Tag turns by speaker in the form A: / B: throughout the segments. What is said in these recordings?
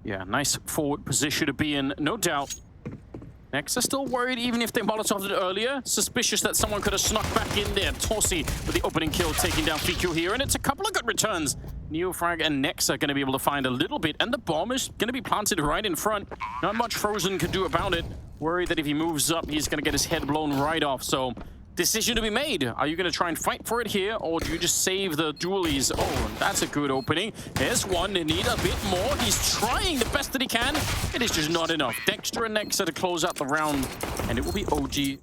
A: Yeah, nice forward position to be in, no doubt. Nexa still worried, even if they molotoved it earlier. Suspicious that someone could have snuck back in there. Torsi with the opening kill, taking down FIKU here, and it's a couple of good returns. Neofrag and Nexa are going to be able to find a little bit, and the bomb is going to be planted right in front. Not much Frozen can do about it. Worried that if he moves up, he's going to get his head blown right off. So, decision to be made. Are you going to try and fight for it here, or do you just save the dualies? Oh, that's a good opening. There's one. They need a bit more. He's trying the best that he can. It is just not enough. Dexter and Nexa to close out the round, and it will be OG.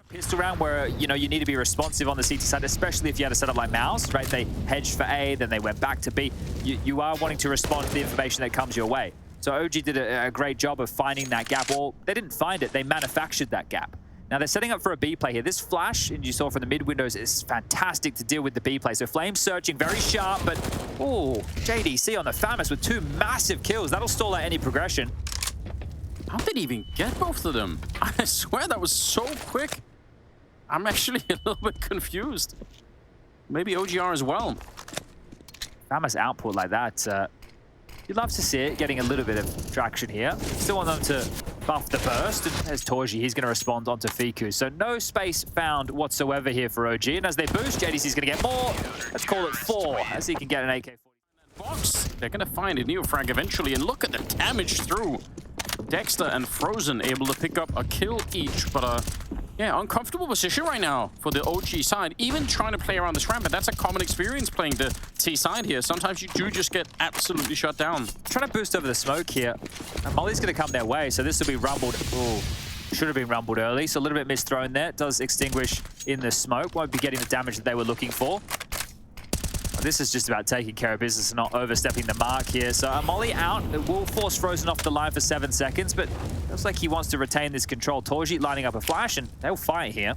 B: Pistol round where, you know, you need to be responsive on the CT side, especially if you had a setup like MOUZ, right? They hedged for A, then they went back to B. You are wanting to respond to the information that comes your way. So OG did a great job of finding that gap. Well, they didn't find it. They manufactured that gap. Now they're setting up for a B play here. This flash, and you saw from the mid windows, is fantastic to deal with the B play. So Flame searching, very sharp, but oh, JDC on the FAMAS with 2 massive kills. That'll stall out any progression.
A: How did he even get both of them? I swear that was so quick. I'm actually a little bit confused. Maybe OGR as well.
B: FAMAS output like that, you'd love to see it getting a little bit of traction here. Still want them to buff the burst, and there's Torji. He's going to respond onto FIKU. So no space found whatsoever here for OG. And as they boost, JDC's going to get more. Let's call it 4, as he can get an AK-40.
A: Box. They're going to find a Neofrag eventually, and look at the damage through. Dexter and Frozen able to pick up a kill each, but yeah, uncomfortable position right now for the OG side. Even trying to play around this ramp, but that's a common experience playing the T side here. Sometimes you do just get absolutely shut down.
B: Trying to boost over the smoke here. And Molly's going to come their way, so this will be rumbled. Ooh, should have been rumbled early, so a little bit misthrown there. It does extinguish in the smoke. Won't be getting the damage that they were looking for. This is just about taking care of business and not overstepping the mark here. So Molly out. It will force Frozen off the line for 7 seconds, but looks like he wants to retain this control. Torji lining up a flash, and they'll fight here.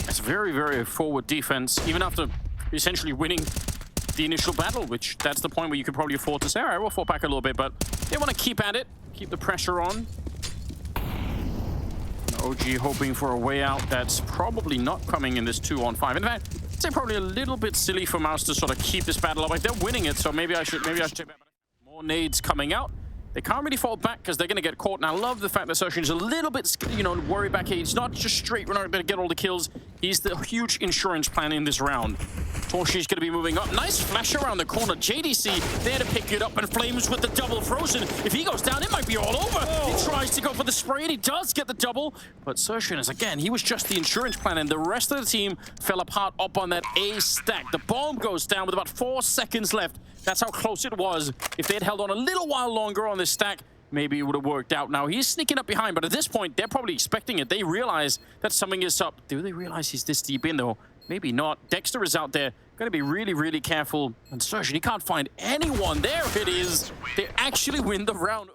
A: It's very, very forward defense, even after essentially winning the initial battle, which that's the point where you could probably afford to say, all right, we'll fall back a little bit, but they want to keep at it, keep the pressure on. OG hoping for a way out that's probably not coming in this 2-on-5. In fact, I'd say probably a little bit silly for MOUZ to sort of keep this battle up. Like, they're winning it, so maybe I should take that. More nades coming out. They can't really fall back because they're going to get caught. And I love the fact that Sershin is a little bit, you know, worried back here. He's not just straight, we're not going to get all the kills. He's the huge insurance plan in this round. Torshi's going to be moving up. Nice flash around the corner. JDC there to pick it up, and Flames with the double Frozen. If he goes down, it might be all over. Oh. He tries to go for the spray, and he does get the double. But Sershin is, again, he was just the insurance plan, and the rest of the team fell apart up on that A stack. The bomb goes down with about 4 seconds left. That's how close it was. If they had held on a little while longer on this stack, maybe it would have worked out. Now, he's sneaking up behind, but at this point, they're probably expecting it. They realize that something is up. Do they realize he's this deep in, though? Maybe not. Dexter is out there. Going to be really, really careful. And Sershin, he can't find anyone. There it is. They actually win the round.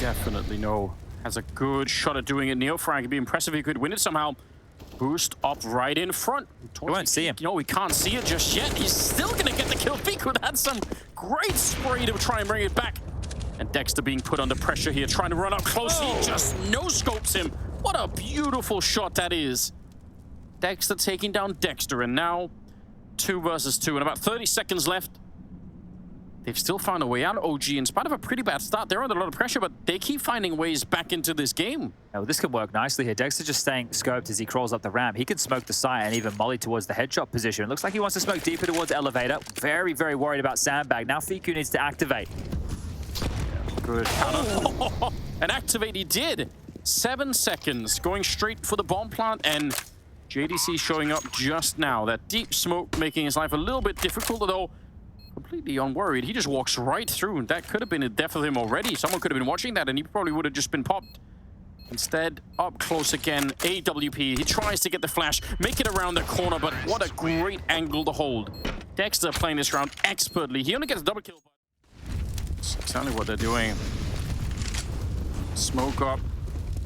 A: Definitely no. Has a good shot at doing it. Neofrag would be impressive if he could win it somehow. Boost up right in front.
B: We won't see him.
A: No, we can't see it just yet. He's still going to get the kill. FIKU had some great spray to try and bring it back. And Dexter being put under pressure here, trying to run up close. He just no-scopes him. What a beautiful shot that is. Dexter taking down Dexter, and now 2 versus 2, and about 30 seconds left. They've still found a way out, OG, in spite of a pretty bad start. They're under a lot of pressure, but they keep finding ways back into this game.
B: Oh, this could work nicely here. Dexter just staying scoped as he crawls up the ramp. He can smoke the site and even molly towards the headshot position. It looks like he wants to smoke deeper towards elevator. Very, very worried about sandbag. Now FIKU needs to activate.
A: Good counter. And activate he did. 7 seconds, going straight for the bomb plant, and JDC showing up just now. That deep smoke making his life a little bit difficult, although completely unworried. He just walks right through, and that could have been a death of him already. Someone could have been watching that, and he probably would have just been popped. Instead, up close again, AWP. He tries to get the flash, make it around the corner, but what a great angle to hold. Dexter playing this round expertly. He only gets a double kill. That's exactly what they're doing. Smoke up.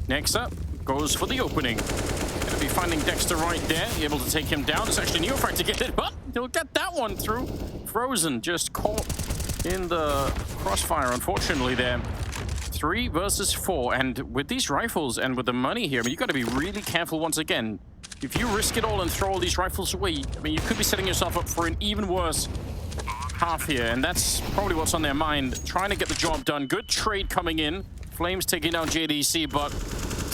A: Nexa goes for the opening. Gonna be finding Dexter right there, able to take him down. It's actually Neofrag to get it, but he'll get that one through. Frozen just caught in the crossfire, unfortunately, there. 3 versus 4, and with these rifles and with the money here, I mean, you've got to be really careful once again. If you risk it all and throw all these rifles away, I mean, you could be setting yourself up for an even worse half here, and that's probably what's on their mind. Trying to get the job done. Good trade coming in. Flames taking down JDC, but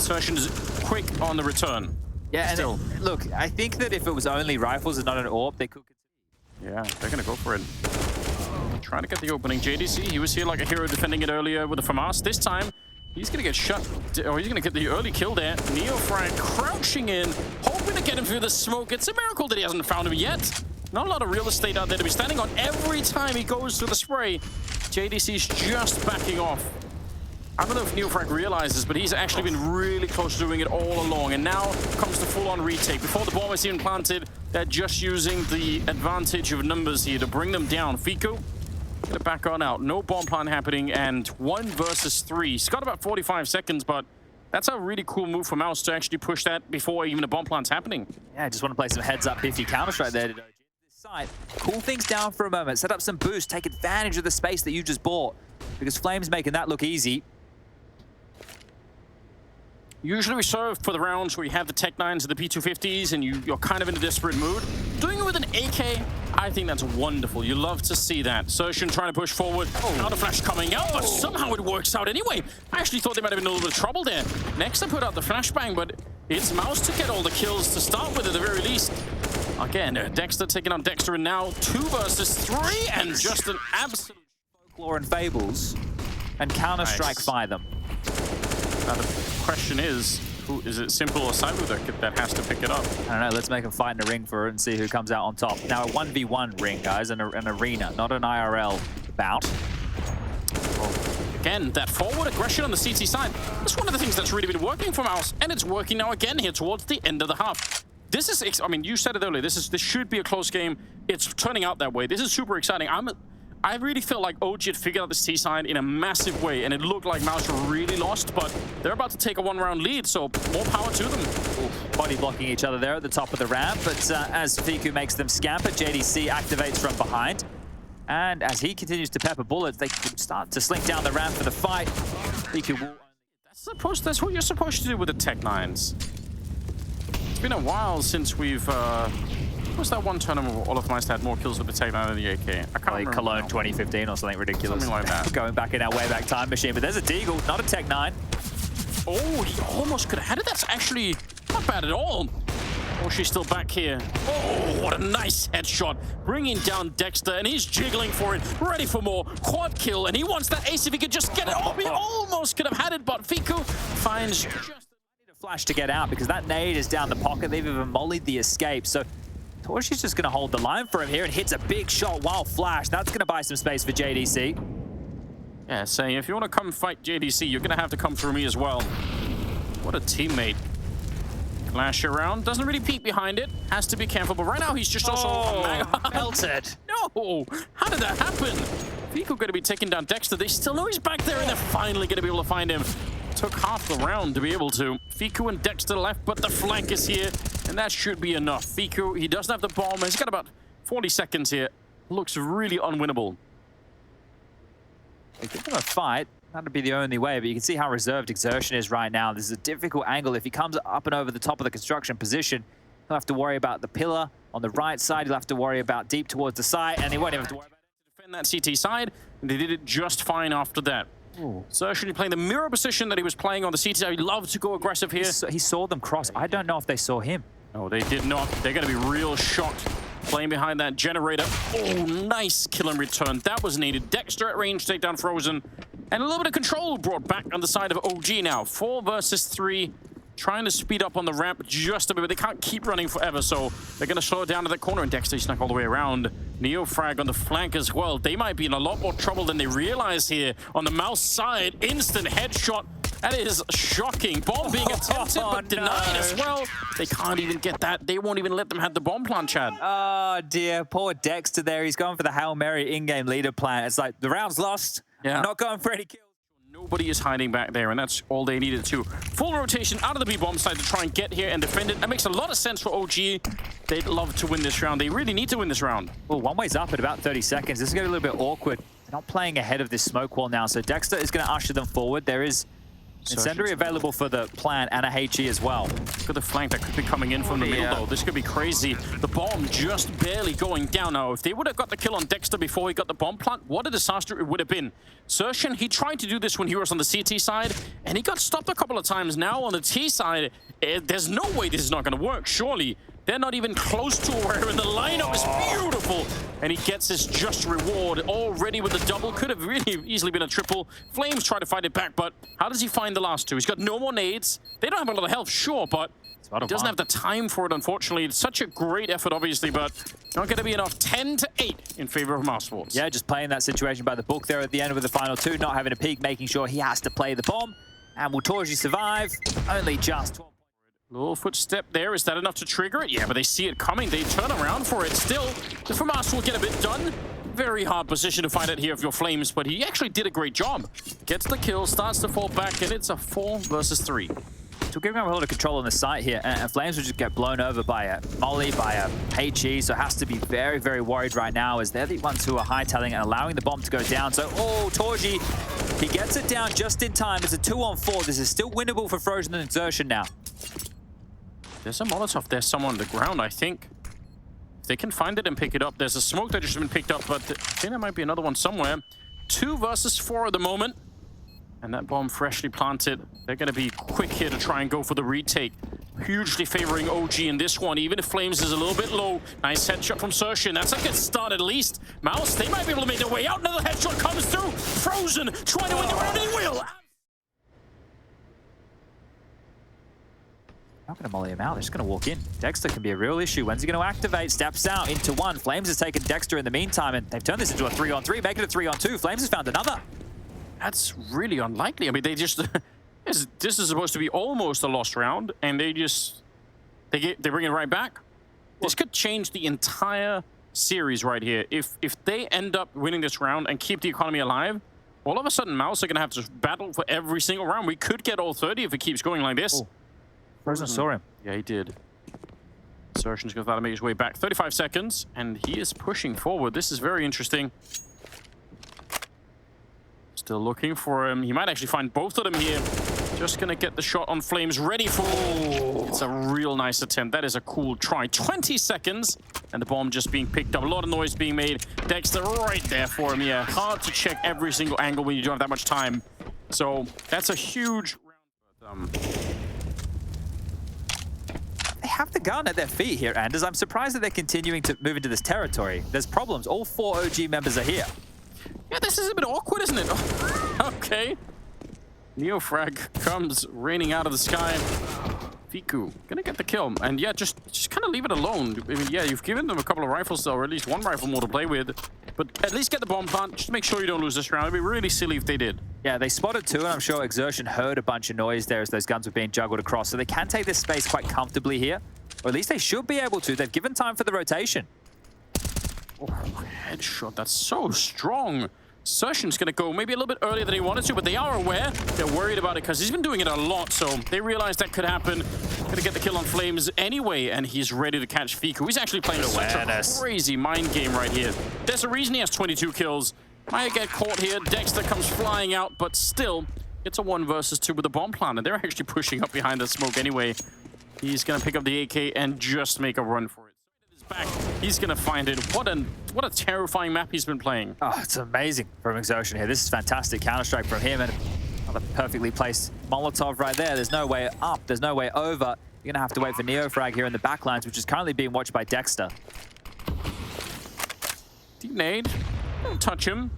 A: Surgeon is quick on the return.
B: Yeah, and
A: still.
B: Look, I think that if it was only rifles and not an AWP, they could...
A: Yeah, they're going to go for it. Trying to get the opening. JDC, he was here like a hero defending it earlier with the FAMAS. This time, he's going to get shut, or he's going to get the early kill there. Neofrag crouching in, hoping to get him through the smoke. It's a miracle that he hasn't found him yet. Not a lot of real estate out there to be standing on every time he goes through the spray. JDC's just backing off. I don't know if Neofrag realizes, but he's actually been really close to doing it all along. And now comes the full-on retake. Before the bomb is even planted, they're just using the advantage of numbers here to bring them down. Fico, gonna back on out. No bomb plant happening, and 1 versus 3. He's got about 45 seconds, but that's a really cool move for MOUZ to actually push that before even a bomb plant's happening.
B: Yeah, I just want to play some heads-up 50 counter-strike there to side. Cool things down for a moment. Set up some boost. Take advantage of the space that you just bought, because Flame's making that look easy.
A: Usually we serve for the rounds where you have the Tech 9s and the P250s and you're kind of in a desperate mood. Doing it with an AK, I think that's wonderful. You love to see that. Surgeon trying to push forward. Counter flash coming out, but somehow it works out anyway. I actually thought they might have been in a little bit of trouble there. Next I put out the flashbang, but it's MOUZ to get all the kills to start with at the very least. Again, Dexter taking on Dexter, and now 2 versus 3, and just an absolute...
B: Folklore and Fables, and Counter-Strike fire them.
A: Now the question is it Simple or Cyber that has to pick it up?
B: I don't know, let's make them fight in a ring for it and see who comes out on top. Now a 1v1 ring, guys, an arena, not an IRL bout.
A: Again, that forward aggression on the CT side, that's one of the things that's really been working for MOUZ, and it's working now again here towards the end of the half. This is, I mean, you said it earlier, this should be a close game. It's turning out that way. This is super exciting. I really felt like OG had figured out this T side in a massive way, and it looked like MOUZ were really lost, but they're about to take a 1-round lead, so more power to them.
B: Ooh, body blocking each other there at the top of the ramp, but as Fiku makes them scamper, JDC activates from behind. And as he continues to pepper bullets, they start to slink down the ramp for the fight. Fiku will...
A: That's what you're supposed to do with the Tech 9s. It's been a while since we've... what was that one tournament where all of MOUZ had more kills with the Tech 9 than the AK? I can't remember.
B: Cologne 2015 or something ridiculous.
A: Something like that.
B: Going back in our way back time machine, but there's a Deagle, not a Tech 9.
A: Oh, he almost could have had it. That's actually not bad at all. Oh, she's still back here. Oh, what a nice headshot. Bringing down Dexter, and he's jiggling for it. Ready for more. Quad kill, and he wants that ace if he could just get it. Oh, he almost could have had it, but Fiku finds just
B: a flash to get out because that nade is down the pocket. They've even mollied the escape, so Torshi's just going to hold the line for him here and hits a big shot while flash. That's going to buy some space for JDC.
A: Yeah, saying if you want to come fight JDC, you're going to have to come through me as well. What a teammate. Flash around, doesn't really peek behind it. Has to be careful, but right now he's just also
B: melted.
A: No, how did that happen? Fico going to be taking down Dexter. They still know he's back there, and they're finally going to be able to find him. Took half the round to be able to. Fico and Dexter left, but the flank is here, and that should be enough. Fico, he doesn't have the bomb. He's got about 40 seconds here. Looks really unwinnable.
B: They give him a fight. That'd be the only way, but you can see how reserved Exertion is right now. This is a difficult angle. If he comes up and over the top of the construction position, he'll have to worry about the pillar on the right side. He'll have to worry about deep towards the side, and he won't even have to worry about it to defend that CT side, and they did it just fine after that. Exertion playing the mirror position that he was playing on the CT side. He loved to go aggressive here. He saw them cross. I don't know if they saw him.
A: No, they did not. They're going to be real shocked playing behind that generator. Oh, nice kill and return. That was needed. Dexter at range, takedown Frozen. And a little bit of control brought back on the side of OG now. 4 versus 3. Trying to speed up on the ramp just a bit, but they can't keep running forever, so they're going to slow it down to that corner, and Dexter snuck all the way around. Neofrag on the flank as well. They might be in a lot more trouble than they realize here. On the MOUZ side, instant headshot. That is shocking. Bomb being attempted, but denied as well. They can't even get that. They won't even let them have the bomb plant, Chad.
B: Oh, dear. Poor Dexter there. He's going for the Hail Mary in-game leader plan. It's like, the round's lost. Yeah. I'm not going for any kills.
A: Nobody is hiding back there, and that's all they needed to. Full rotation out of the B-bomb side to try and get here and defend it. That makes a lot of sense for OG. They'd love to win this round. They really need to win this round.
B: Well, one way's up at about 30 seconds. This is getting a little bit awkward. They're not playing ahead of this smoke wall now, so Dexter is going to usher them forward. There is Incendiary available for the plant and a HE as well.
A: Look at the flank that could be coming in from the middle, though. This could be crazy. The bomb just barely going down now. If they would have got the kill on Dexter before he got the bomb plant, what a disaster it would have been. Sershin, he tried to do this when he was on the CT side, and he got stopped a couple of times. Now on the T side, there's no way this is not going to work, surely. They're not even close to where in the lineup is beautiful. And he gets his just reward already with the double. Could have really easily been a triple. Flames try to fight it back, but how does he find the last two? He's got no more nades. They don't have a lot of health, sure, but he doesn't have the time for it, unfortunately. It's such a great effort, obviously, but not going to be enough. 10-8 in favor of MOUZ Sports.
B: Yeah, just playing that situation by the book there at the end with the final two, not having a peek, making sure he has to play the bomb. And will Torji survive? Only just 12.
A: Little footstep there. Is that enough to trigger it? Yeah, but they see it coming. They turn around for it. Still, the FAMAS will get a bit done. Very hard position to fight it here if you're Flames, but he actually did a great job. Gets the kill, starts to fall back, and it's a 4 versus 3.
B: So giving him a lot of control on the site here, and Flames will just get blown over by a Molly, by a HE, so has to be very, very worried right now as they're the ones who are hightailing and allowing the bomb to go down. So, oh, Torji, he gets it down just in time. It's a 2-on-4. This is still winnable for Frozen and Exertion now.
A: There's a Molotov there somewhere on the ground, I think. If they can find it and pick it up. There's a smoke that just been picked up, but I think there might be another one somewhere. 2 versus 4 at the moment. And that bomb freshly planted. They're going to be quick here to try and go for the retake. Hugely favoring OG in this one, even if Flames is a little bit low. Nice headshot from Sershin. That's a good start at least. MOUZ, they might be able to make their way out. Another headshot comes through. Frozen trying to win the round, and he will.
B: Not going to molly him out. They're just going to walk in. Dexter can be a real issue. When's he going to activate? Steps out into one. Flames has taken Dexter in the meantime, and they've turned this into a 3-on-3, making it a 3-on-2. Flames has found another.
A: That's really unlikely. I mean, they just... this is supposed to be almost a lost round, and they just... They bring it right back. This could change the entire series right here. If they end up winning this round and keep the economy alive, all of a sudden, MOUZ are going to have to battle for every single round. We could get all 30 if it keeps going like this.
B: Oh. Frozen saw him.
A: Yeah, he did. Sershin's going to try to make his way back. 35 seconds, and he is pushing forward. This is very interesting. Still looking for him. He might actually find both of them here. Just going to get the shot on Flames ready for... It's a real nice attempt. That is a cool try. 20 seconds, and the bomb just being picked up. A lot of noise being made. Dexter right there for him. Yeah, hard to check every single angle when you don't have that much time. So that's a huge round.
B: They have the gun at their feet here, Anders. I'm surprised that they're continuing to move into this territory. There's problems. All 4 OG members are here.
A: Yeah, this is a bit awkward, isn't it? Okay. Neofrag comes raining out of the sky. Fiku gonna get the kill. And yeah, just kind of leave it alone. I mean, yeah, you've given them a couple of rifles, though, or at least 1 rifle more to play with. But at least get the bomb plant. Just make sure you don't lose this round. It'd be really silly if they did.
B: Yeah, they spotted 2, and I'm sure Exertion heard a bunch of noise there as those guns were being juggled across. So they can take this space quite comfortably here. Or at least they should be able to. They've given time for the rotation.
A: Oh, headshot. That's so strong. Sershin's going to go maybe a little bit earlier than he wanted to, but they are aware. They're worried about it because he's been doing it a lot, so they realize that could happen. Going to get the kill on Flames anyway, and he's ready to catch Fiku. He's actually playing such a crazy mind game right here. There's a reason he has 22 kills. Might get caught here. Dexter comes flying out, but still, it's a 1 versus 2 with a bomb plant, and they're actually pushing up behind the smoke anyway. He's going to pick up the AK and just make a run for it. Back. He's gonna find it. What a terrifying map he's been playing.
B: Oh, it's amazing from Exertion here. This is fantastic Counter-Strike from him, and another perfectly placed Molotov right there. There's no way up, there's no way over. You're gonna have to wait for Neofrag here in the backlines, which is currently being watched by Dexter.
A: Deep nade. Don't touch him.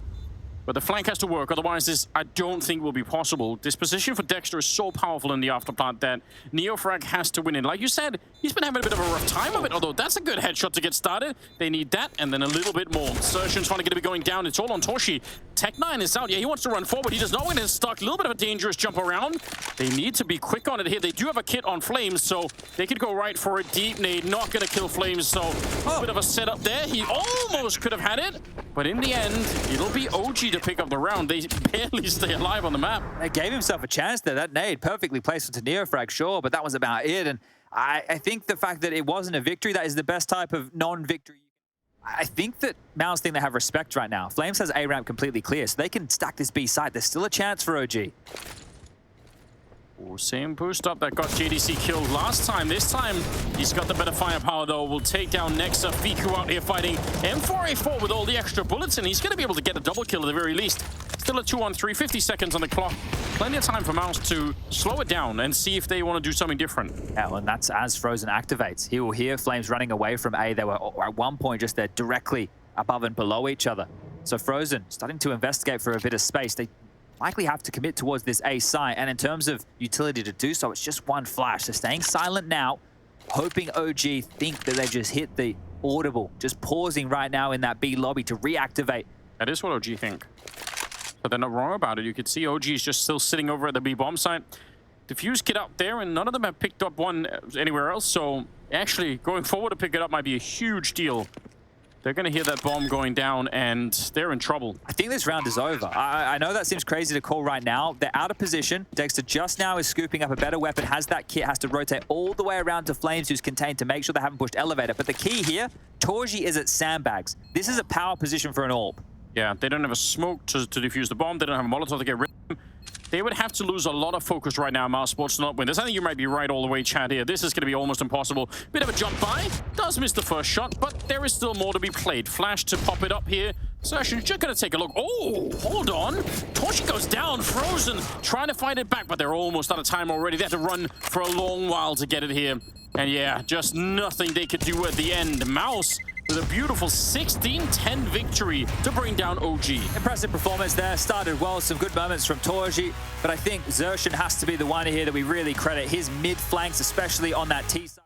A: But the flank has to work, otherwise this, I don't think, will be possible. This position for Dexter is so powerful in the afterplant that Neofrag has to win it. Like you said, he's been having a bit of a rough time of it, although that's a good headshot to get started. They need that, and then a little bit more. Sershin's finally going to be going down. It's all on Torshi. Tech9 is out. Yeah, he wants to run forward. He does not want to get stuck. A little bit of a dangerous jump around. They need to be quick on it here. They do have a kit on Flames, so they could go right for a deep nade. Not going to kill Flames, so a bit of a setup there. He almost could have had it, but in the end, it'll be OG to pick up the round. They barely stay alive on the map.
B: They gave himself a chance there. That nade perfectly placed into Neofrag, sure, but that was about it. And I think the fact that it wasn't a victory, that is the best type of non-victory. I think that MOUZ think they have respect right now. Flames has A-ramp completely clear, so they can stack this B site. There's still a chance for OG.
A: Oh, same boost up that got JDC killed last time. This time, he's got the better firepower, though. Will take down Nexa. Fiku out here fighting M4A4 with all the extra bullets, and he's going to be able to get a double kill at the very least. Still a 2-on-3, 50 seconds on the clock. Plenty of time for MOUZ to slow it down and see if they want to do something different.
B: Yeah, well, and that's as Frozen activates. He will hear Flames running away from A. They were at one point just there directly above and below each other. So Frozen starting to investigate for a bit of space. They likely have to commit towards this A site, and in terms of utility to do so, it's just one flash. So staying silent now, hoping OG think that they just hit the audible, just pausing right now in that B lobby to reactivate.
A: That is what OG think. But they're not wrong about it. You could see OG is just still sitting over at the B bomb site. Diffuse kit out there, and none of them have picked up one anywhere else, so actually going forward to pick it up might be a huge deal. They're going to hear that bomb going down, and they're in trouble.
B: I think this round is over. I know that seems crazy to call right now. They're out of position. Dexter just now is scooping up a better weapon, has that kit, has to rotate all the way around to Flames, who's contained, to make sure they haven't pushed elevator. But the key here, Torji is at sandbags. This is a power position for an AWP.
A: Yeah, they don't have a smoke to defuse the bomb. They don't have a Molotov to get rid of him. They would have to lose a lot of focus right now, MOUZ Sports, to not win this. I think you might be right all the way, Chad, here. This is going to be almost impossible. Bit of a jump by. Does miss the first shot, but there is still more to be played. Flash to pop it up here. Sertian just going to take a look. Oh, hold on. Torchi goes down. Frozen trying to fight it back, but they're almost out of time already. They have to run for a long while to get it here. And yeah, just nothing they could do at the end. MOUZ with a beautiful 16-10 victory to bring down OG.
B: Impressive performance there. Started well, some good moments from Torji, but I think Xertian has to be the one here that we really credit. His mid flanks, especially on that T side.